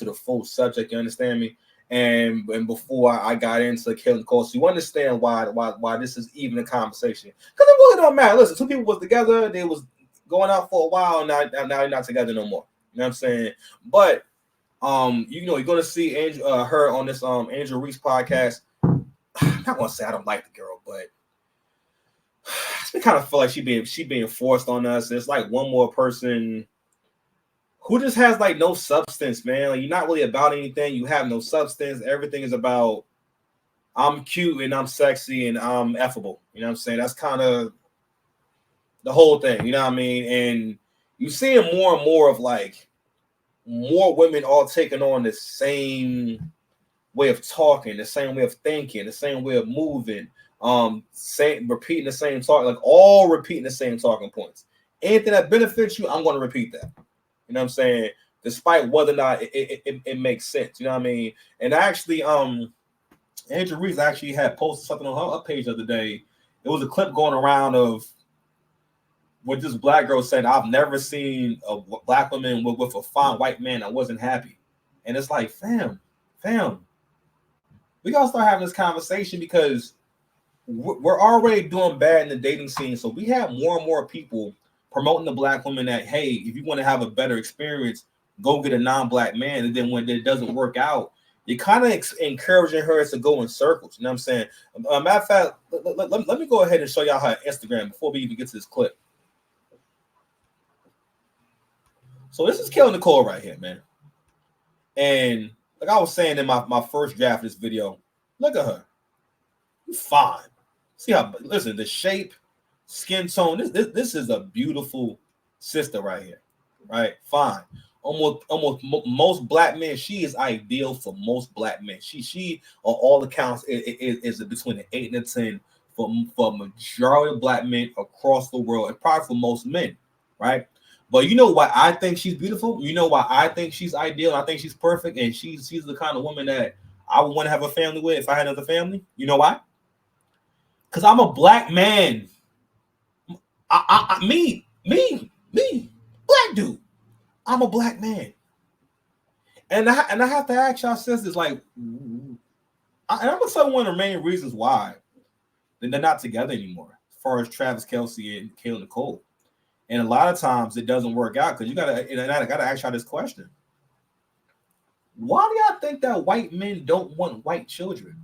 to the full subject. You understand me? And before I got into Kayla Nicole, so you understand why this is even a conversation. Because it really don't matter. Listen, two people was together, they was going out for a while, now they're not together no more. You know what I'm saying? But you're gonna see her on this Angel Reese podcast. I'm not gonna say I don't like the girl, but I kind of feel like she being forced on us. It's like one more person who just has like no substance, man. Like, you're not really about anything. You have no substance. Everything is about I'm cute and I'm sexy and I'm effable. You know what I'm saying? That's kind of the whole thing. You know what I mean? And you seeing more and more of like more women all taking on the same way of talking, the same way of thinking, the same way of moving, repeating the same talk, like all repeating the same talking points. Anything that benefits you, I'm going to repeat that. You know what I'm saying? Despite whether or not it makes sense. You know what I mean? And actually, Andrew Reese actually had posted something on her page the other day. It was a clip going around of what this black girl said. I've never seen a black woman with a fine white man that wasn't happy. And it's like, fam, we got to start having this conversation because we're already doing bad in the dating scene. So we have more and more people promoting the black woman that, hey, if you want to have a better experience, go get a non-black man. And then when it doesn't work out, you're kind of encouraging her to go in circles. You know what I'm saying? Matter of fact, let me go ahead and show y'all her Instagram before we even get to this clip. So this is Kayla Nicole right here, man. And like I was saying in my first draft of this video, look at her. You're fine. See how, listen, the shape, skin tone, this is a beautiful sister right here, right? Fine. Almost most black men, she is ideal for most black men. She on all accounts is between an 8 and a 10 for majority of black men across the world, and probably for most men, right? But you know why I think she's beautiful? You know why I think she's ideal? I think she's perfect, and she's the kind of woman that I would want to have a family with if I had another family. You know why? Because I'm a black man. Me, black dude. I'm a black man, and I have to ask y'all sisters, like, and I'm gonna tell you one of the main reasons why they're not together anymore, as far as Travis Kelce and Kayla Nicole. And a lot of times it doesn't work out because I gotta ask y'all this question: why do y'all think that white men don't want white children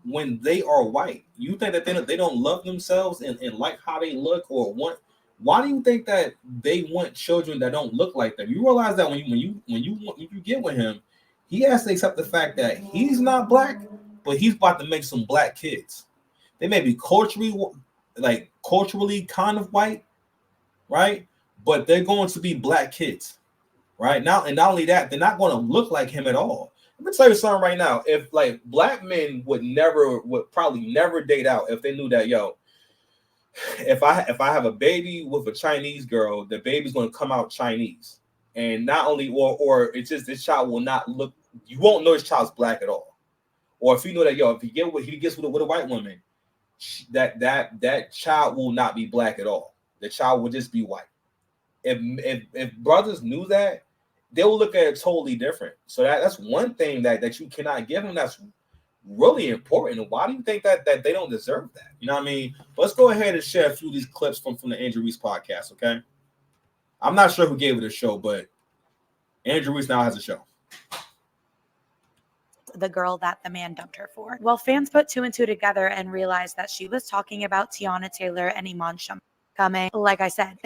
when they are white? You think that they don't love themselves and like how they look or want? Why do you think that they want children that don't look like them? You realize that when you get with him, he has to accept the fact that he's not black, but he's about to make some black kids. They may be culturally kind of white, right? But they're going to be black kids, right? Now, and not only that, they're not going to look like him at all. Let me tell you something right now. If like black men would probably never date out if they knew that, yo, if I have a baby with a Chinese girl, the baby's going to come out Chinese, and not only or it's just this child will not look. You won't know this child's black at all. Or if you know that, yo, if he gets with a white woman, that child will not be black at all. The child will just be white. If brothers knew that, they will look at it totally different. So that's one thing that you cannot give them. That's really important. And why do you think that they don't deserve that? You know what I mean? But let's go ahead and share a few of these clips from the Andrew Reese podcast, okay? I'm not sure who gave it a show, but Andrew Reese now has a show. The girl that the man dumped her for. Well, fans put 2 and 2 together and realized that she was talking about Tiana Taylor and Iman Shumpert coming. Like I said,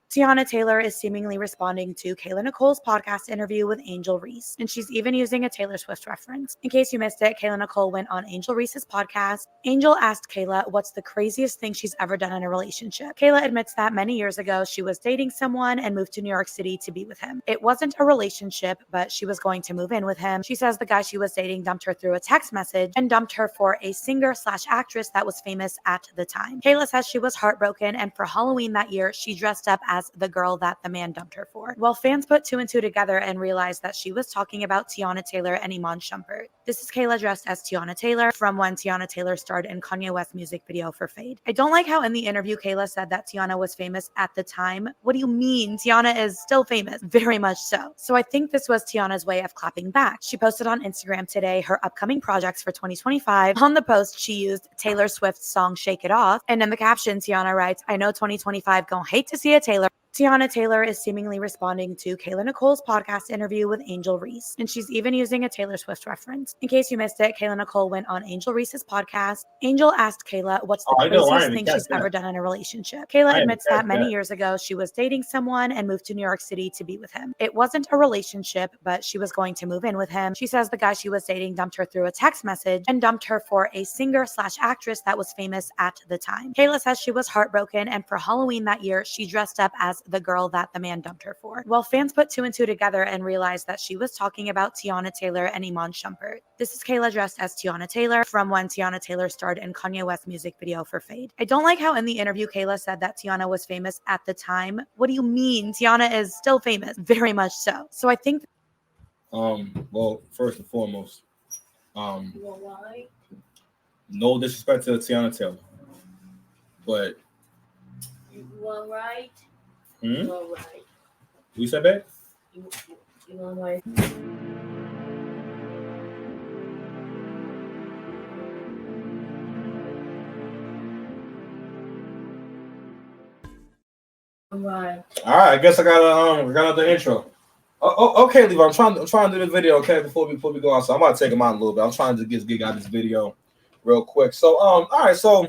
Tiana Taylor is seemingly responding to Kayla Nicole's podcast interview with Angel Reese, and she's even using a Taylor Swift reference. In case you missed it, Kayla Nicole went on Angel Reese's podcast. Angel asked Kayla what's the craziest thing she's ever done in a relationship. Kayla admits that many years ago, she was dating someone and moved to New York City to be with him. It wasn't a relationship, but she was going to move in with him. She says the guy she was dating dumped her through a text message and dumped her for a singer/actress that was famous at the time. Kayla says she was heartbroken, and for Halloween that year, she dressed up as as the girl that the man dumped her for. Well, fans put two and two together and realized that she was talking about Tiana Taylor and Iman Shumpert. This is Kayla dressed as Tiana Taylor from when Tiana Taylor starred in Kanye West's music video for Fade. I don't like how in the interview Kayla said that Tiana was famous at the time. What do you mean? Tiana is still famous, very much so. So I think this was Tiana's way of clapping back. She posted on Instagram today her upcoming projects for 2025. On the post, she used Taylor Swift's song Shake It Off, and in the caption, Tiana writes, "I know 2025 gon' hate to see a Taylor." Tiana Taylor is seemingly responding to Kayla Nicole's podcast interview with Angel Reese, and she's even using a Taylor Swift reference. In case you missed it, Kayla Nicole went on Angel Reese's podcast. Angel asked Kayla what's the craziest thing she's ever done in a relationship. Kayla admits that many years ago she was dating someone and moved to New York City to be with him. It wasn't a relationship, but she was going to move in with him. She says the guy she was dating dumped her through a text message and dumped her for a singer/actress that was famous at the time. Kayla says she was heartbroken, and for Halloween that year, she dressed up as the girl that the man dumped her for. Well, fans put two and two together and realized that she was talking about Tiana Taylor and Iman Shumpert. This is Kayla dressed as Tiana Taylor from when Tiana Taylor starred in Kanye West's music video for Fade. I don't like how in the interview Kayla said that Tiana was famous at the time. What do you mean? Tiana is still famous, very much so. So I think well, first and foremost, no disrespect to Tiana Taylor, but you are right. You are right. You said that? You are right. All right. I guess I got the intro. Okay, Levi. I'm trying to do the video. Okay, before we go out, so I'm about to take him out a little bit. I'm trying to get out this video real quick. So all right. So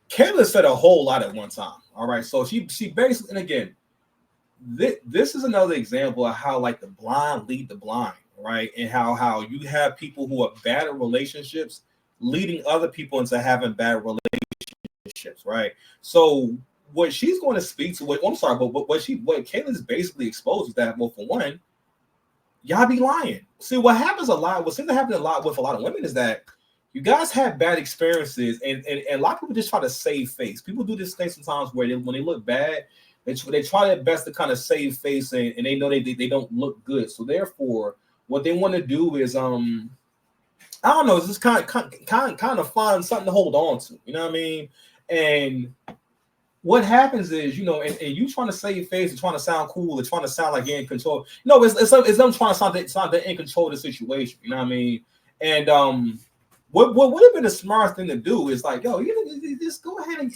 Kayla said a whole lot at one time. All right. So she basically, and again, this is another example of how like the blind lead the blind, right? And how you have people who are bad at relationships leading other people into having bad relationships, right? So what she's going to speak to, what Kayla's basically exposed is that, well, for one, y'all be lying. See, what happens a lot, what seems to happen a lot with a lot of women is that you guys have bad experiences, and a lot of people just try to save face. People do this thing sometimes where when they look bad, they try their best to kind of save face, and they know they don't look good. So therefore, what they want to do is I don't know, just kind of find something to hold on to. You know what I mean? And what happens is, and you trying to save face and trying to sound cool and trying to sound like you're in control. No, it's them trying to sound they're in control of the situation. You know what I mean? And what would have been the smartest thing to do is like, yo, you just go ahead and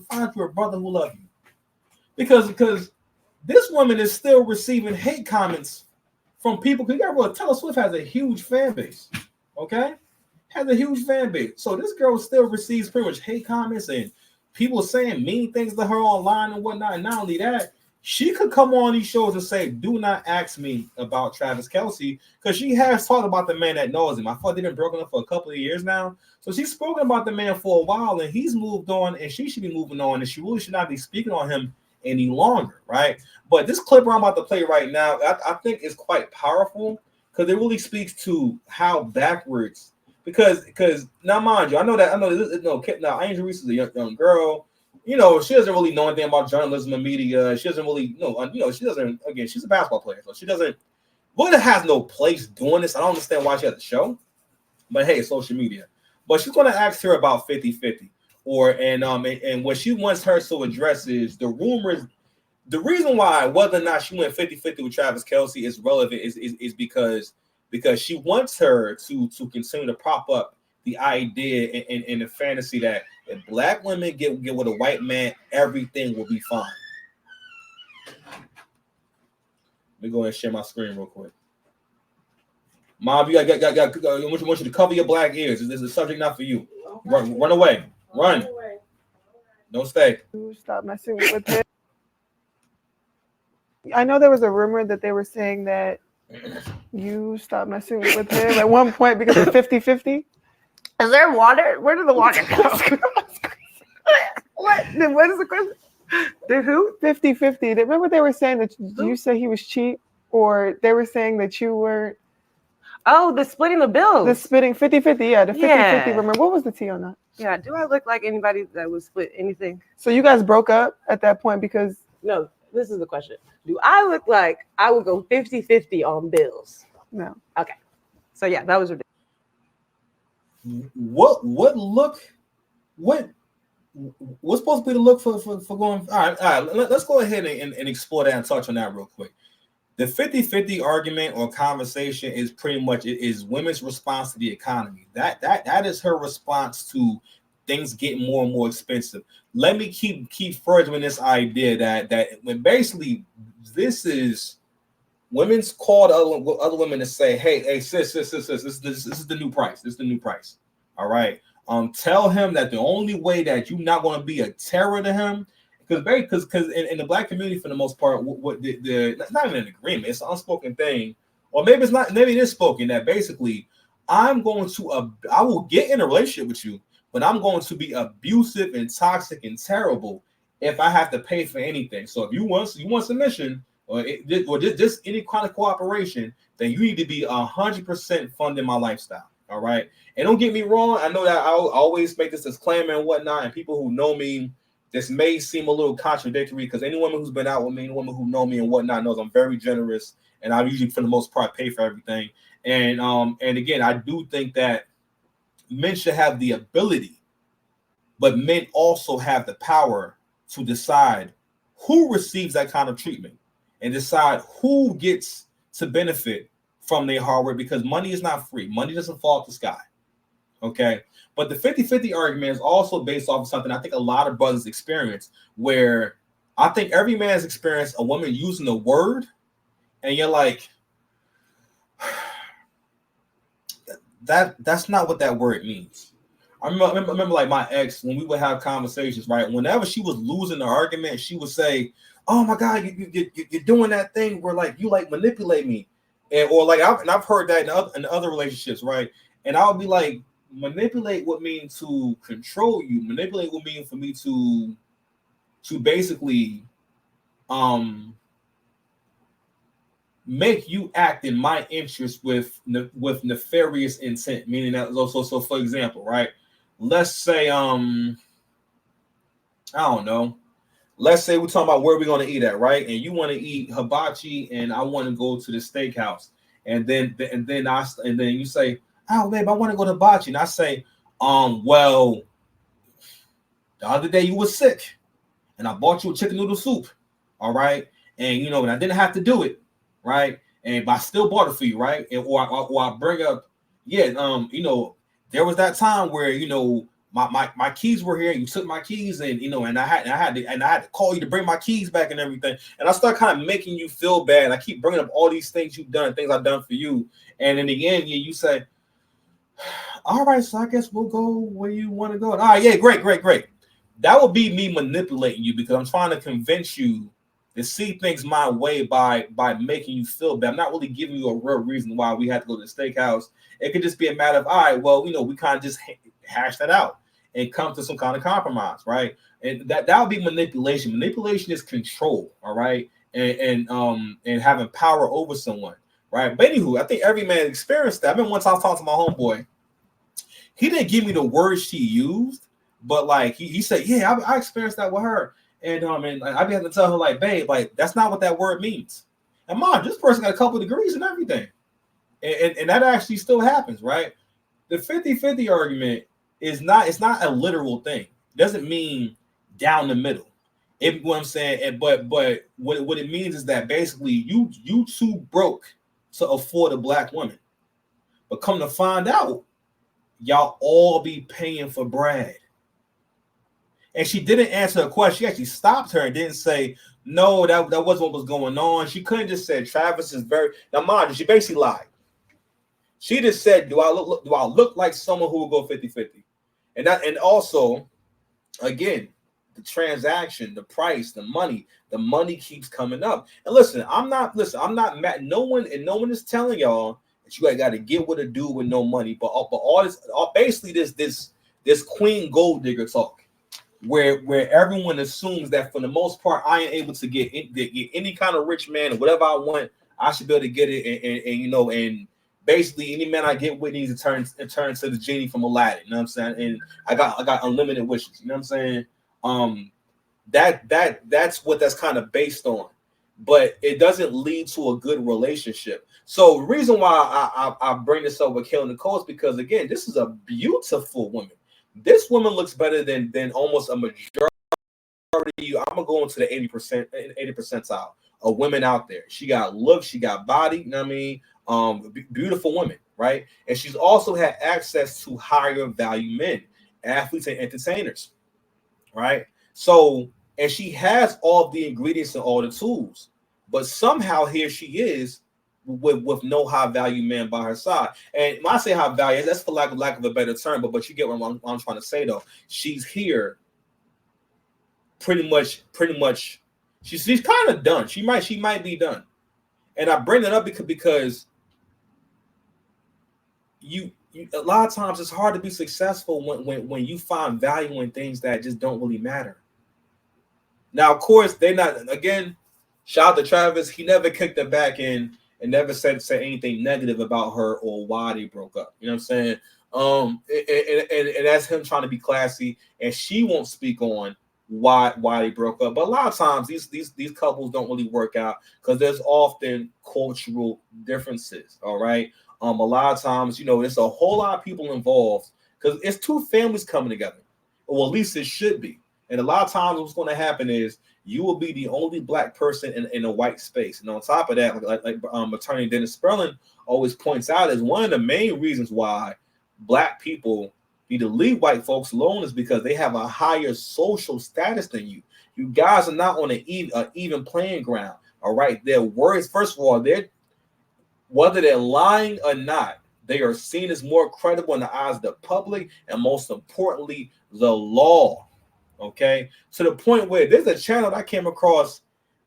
find your brother who loves you. Because this woman is still receiving hate comments from people. Because Taylor Swift has a huge fan base, okay? Has a huge fan base. So this girl still receives pretty much hate comments and people saying mean things to her online and whatnot. And not only that, she could come on these shows and say, "Do not ask me about Travis Kelce," because she has talked about the man that knows him. I thought they've been broken up for a couple of years now. So she's spoken about the man for a while, and he's moved on, and she should be moving on, and she really should not be speaking on him any longer, right? But this clip I'm about to play right now, I think is quite powerful because it really speaks to how backwards. Because now, mind you, I know this, now Angel Reese is a young girl. She doesn't really know anything about journalism and media. She doesn't really she doesn't. Again, she's a basketball player, so she doesn't. Really has no place doing this. I don't understand why she has a show, but hey, social media. But she's going to ask her about 50-50. And what she wants her to address is the rumors. The reason why whether or not she went 50-50 with Travis Kelce is relevant is because she wants her to continue to prop up the idea and the fantasy that if black women get with a white man, everything will be fine. Let me go ahead and share my screen real quick. Mom, I want you to cover your black ears. This is a subject not for you. Run away. Run. Don't stay. Stop messing with him. I know there was a rumor that they were saying that you stopped messing with him at one point because of 50-50. Is there water? Where did the water go? What? What is the question? Did who? 50-50. Remember they were saying that you said he was cheap, or they were saying that you were. Oh, the splitting the bills. The splitting 50-50, yeah, the 50-50. Yeah. Remember, what was the tea on that? Yeah. Do I look like anybody that would split anything? So you guys broke up at that point because No, this is the question. Do I look like I would go 50-50 on bills? no. Okay. So yeah, that was ridiculous. What's supposed to be the look for going? All right. Let's go ahead and explore that and touch on that real quick. The 50-50 argument or conversation is pretty much it is women's response to the economy. That is her response to things getting more and more expensive. Let me keep furthering this idea that when basically this is women's call to other women to say, hey, sis, this is the new price. This is the new price. All right. Tell him that the only way that you're not going to be a terror to him, because in the black community for the most part, what that's not even an agreement. It's an unspoken thing, or maybe it's not. Maybe it is spoken that basically I will get in a relationship with you, but I'm going to be abusive and toxic and terrible if I have to pay for anything. So if you want submission or just any kind of cooperation, then you need to be 100% funding my lifestyle. All right. And don't get me wrong. I know that I always make this disclaimer and whatnot. And people who know me, this may seem a little contradictory because any woman who's been out with me, any woman who know me and whatnot knows I'm very generous. And I usually, for the most part, pay for everything. And again, I do think that men should have the ability, but men also have the power to decide who receives that kind of treatment and decide who gets to benefit from their hard work, because money is not free. Money doesn't fall out the sky. Okay. But the 50-50 argument is also based off of something I think a lot of brothers experience, where I think every man has experienced a woman using the word, and you're like, that's not what that word means. I remember like my ex, when we would have conversations, right? Whenever she was losing the argument, she would say, "Oh my God, you're doing that thing where like you like manipulate me," and or like I've heard that in other relationships, right? And I'll be like, manipulate would mean to control you. Manipulate would mean for me to basically make you act in my interest with nefarious intent. Meaning that also, so for example, right? Let's say I don't know. Let's say we're talking about where we're going to eat at, right? And you want to eat hibachi, and I want to go to the steakhouse, and then you say, "Oh, babe, I want to go to hibachi," and I say, well, the other day you were sick, and I bought you a chicken noodle soup, all right, and and I didn't have to do it, right, but I still bought it for you, right, and or I bring up, there was that time where my keys were here, and you took my keys, and and I had to call you to bring my keys back and everything, and I start kind of making you feel bad, and I keep bringing up all these things you've done, things I've done for you, and in the end, you say, "All right, so I guess we'll go where you want to go." All right, yeah, great. That would be me manipulating you, because I'm trying to convince you to see things my way by making you feel bad. I'm not really giving you a real reason why we had to go to the steakhouse. It could just be a matter of, all right, well, we kind of just hash that out and come to some kind of compromise, right? And that would be manipulation. Manipulation is control, all right, and having power over someone, right? But anywho, I think every man experienced that. I remember one time talking to my homeboy. He didn't give me the words she used, but like he said, yeah, I experienced that with her. And I be having to tell her, like, babe, like, that's not what that word means. And mom, this person got a couple of degrees and everything. And that actually still happens, right? The 50-50 argument it's not a literal thing. It doesn't mean down the middle. What I'm saying, but what it means is that basically you too broke to afford a black woman. But come to find out, y'all all be paying for bread. And she didn't answer a question. She actually stopped her and didn't say, no, that wasn't what was going on. She couldn't just say, Travis is very... Now, mind you, she basically lied. She just said, do I look like someone who will go 50-50? And also, again, the transaction, the price, the money keeps coming up. And listen, I'm not mad. No one is telling y'all that you got to get with a dude with no money. But all this, basically this queen gold digger talk, where everyone assumes that for the most part I ain't able to get any kind of rich man or whatever I want, I should be able to get it, and basically any man I get with needs to turn to the genie from Aladdin. You know what I'm saying? And I got unlimited wishes. You know what I'm saying? That's what that's kind of based on, but it doesn't lead to a good relationship. So the reason why I bring this up with Kayla Nicole is because, again, this is a beautiful woman. This woman looks better than almost a majority. I'm gonna go into the 80 percentile of women out there. She got looks, she got body. You know what I mean? Beautiful woman, right? And she's also had access to higher value men, athletes, and entertainers, right? So, and she has all the ingredients and all the tools, but somehow here she is with no high value man by her side. And when I say high value, that's for lack of a better term, but you get what I'm trying to say though. She's here pretty much. She's kind of done. She might be done. And I bring it up because you a lot of times it's hard to be successful when you find value in things that just don't really matter. Now, of course, they're not. Again, shout out to Travis. He never kicked her back in and never said anything negative about her or why they broke up. You know what I'm saying? And that's him trying to be classy. And she won't speak on why they broke up. But a lot of times these couples don't really work out because there's often cultural differences. All right. A lot of times, there's a whole lot of people involved because it's two families coming together. Or at least it should be. And a lot of times what's going to happen is you will be the only black person in a white space. And on top of that, like attorney Dennis Sperling always points out, is one of the main reasons why black people need to leave white folks alone is because they have a higher social status than you. You guys are not on an even playing ground. All right. Their words, first of all, whether they're lying or not, they are seen as more credible in the eyes of the public and, most importantly, the law. Okay, to the point where there's a channel that I came across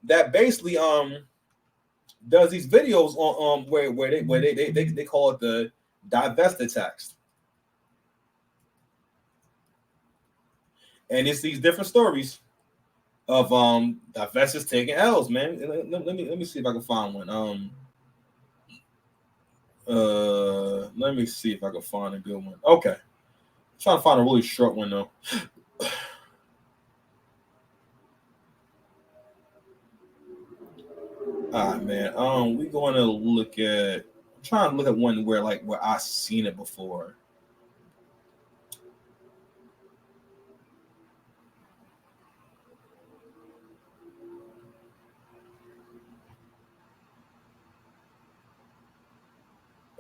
that basically does these videos on where they call it the divestor tax, and it's these different stories of divestors taking L's. Man, let me see if I can find one. Let me see if I can find a good one. Okay, I'm trying to find a really short one though. All right, man. We're going to look at. I'm trying to look at one where I seen it before.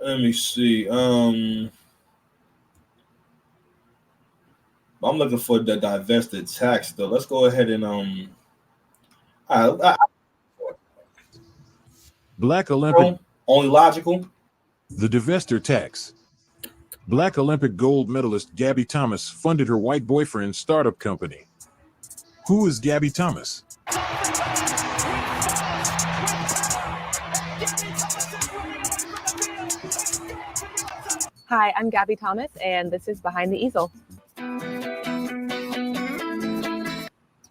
Let me see. I'm looking for the divested tax though. Let's go ahead and Black Olympic. Only logical. The divestor tax. Black Olympic gold medalist Gabby Thomas funded her white boyfriend's startup company. Who is Gabby Thomas? Hi, I'm Gabby Thomas, and this is Behind the Easel.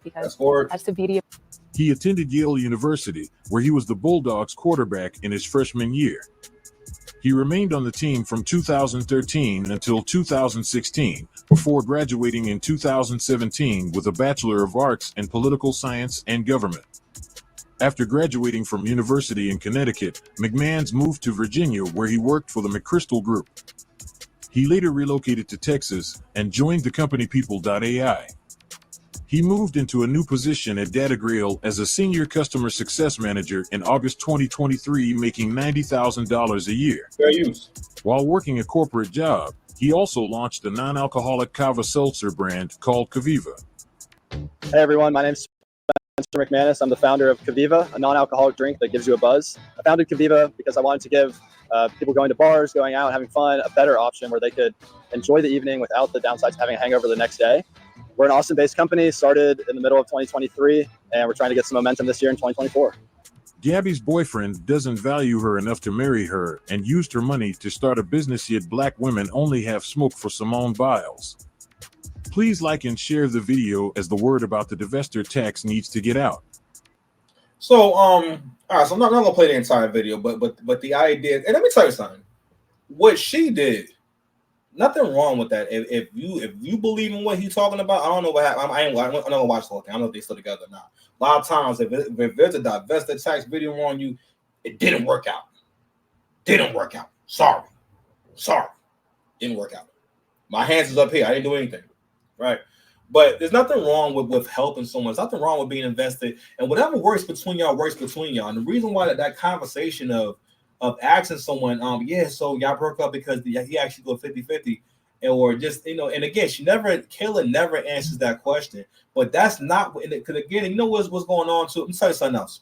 Because that's the beauty of. He attended Yale University, where he was the Bulldogs quarterback in his freshman year. He remained on the team from 2013 until 2016, before graduating in 2017 with a Bachelor of Arts in Political Science and Government. After graduating from university in Connecticut, McMahons moved to Virginia, where he worked for the McChrystal Group. He later relocated to Texas and joined the company People.ai. He moved into a new position at DataGrail as a senior customer success manager in August 2023, making $90,000 a year. Fair use. While working a corporate job, he also launched a non-alcoholic kava seltzer brand called Kaviva. Hey everyone, my name's Spencer McManus. I'm the founder of Kaviva, a non-alcoholic drink that gives you a buzz. I founded Kaviva because I wanted to give people going to bars, going out, having fun, a better option where they could enjoy the evening without the downsides of having a hangover the next day. We're an Austin-based company, started in the middle of 2023, and we're trying to get some momentum this year in 2024. Gabby's boyfriend doesn't value her enough to marry her and used her money to start a business, yet black women only have smoke for Simone Biles. Please like and share the video as the word about the divestor tax needs to get out. So, all right, so I'm not gonna play the entire video, but the idea, and let me tell you something. what she did, nothing wrong with that. If you believe in what he's talking about, I don't know what happened. I'm not gonna watch the whole thing. I don't know if they still together or not. A lot of times, if there's a divestor tax video on you, it didn't work out. Didn't work out. Sorry. Didn't work out. My hands is up here. I didn't do anything. Right. But there's nothing wrong with helping someone. There's nothing wrong with being invested. And whatever works between y'all works between y'all. And the reason why that conversation of asking someone, so y'all broke up because he actually go 50-50. Or just, and again, Kayla never answers that question. But that's not, because again, you know what's going on too? Let me tell you something else.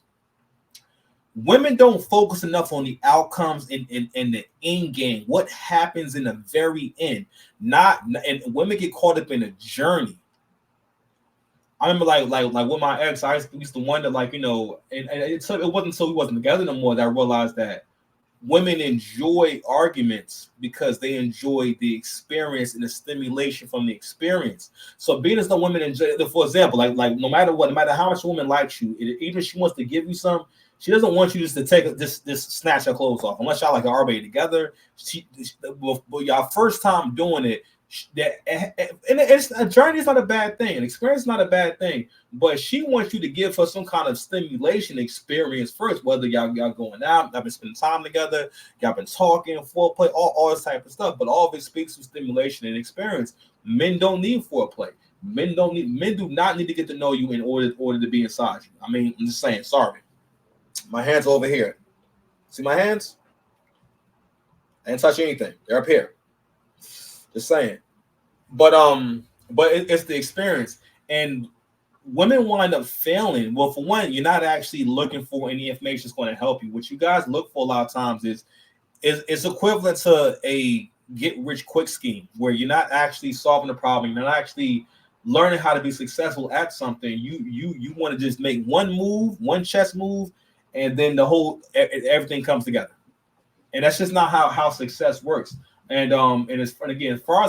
Women don't focus enough on the outcomes in the end game. What happens in the very end? And women get caught up in a journey. I remember like with my ex, I used to wonder, and it wasn't until we wasn't together no more that I realized that women enjoy arguments because they enjoy the experience and the stimulation from the experience. So being as the women enjoy, for example, like no matter how much a woman likes you, even if she wants to give you some, she doesn't want you just to take this snatch her clothes off unless y'all like already together. But y'all first time doing it, it's a journey is not a bad thing. An experience is not a bad thing, but she wants you to give her some kind of stimulation experience first. Whether y'all going out, y'all been spending time together, y'all been talking, foreplay, all this type of stuff. But all of it speaks to stimulation and experience. Men don't need foreplay. Men do not need to get to know you in order to be inside you. I mean, I'm just saying. Sorry. My hands are over here. See my hands? I didn't touch anything. They're up here. Just saying. But it's the experience. And women wind up failing. Well, for one, you're not actually looking for any information that's going to help you. What you guys look for a lot of times is equivalent to a get-rich-quick scheme where you're not actually solving the problem. You're not actually learning how to be successful at something. You want to just make one move, one chess move, and then everything comes together. And that's just not how success works. And again, as far as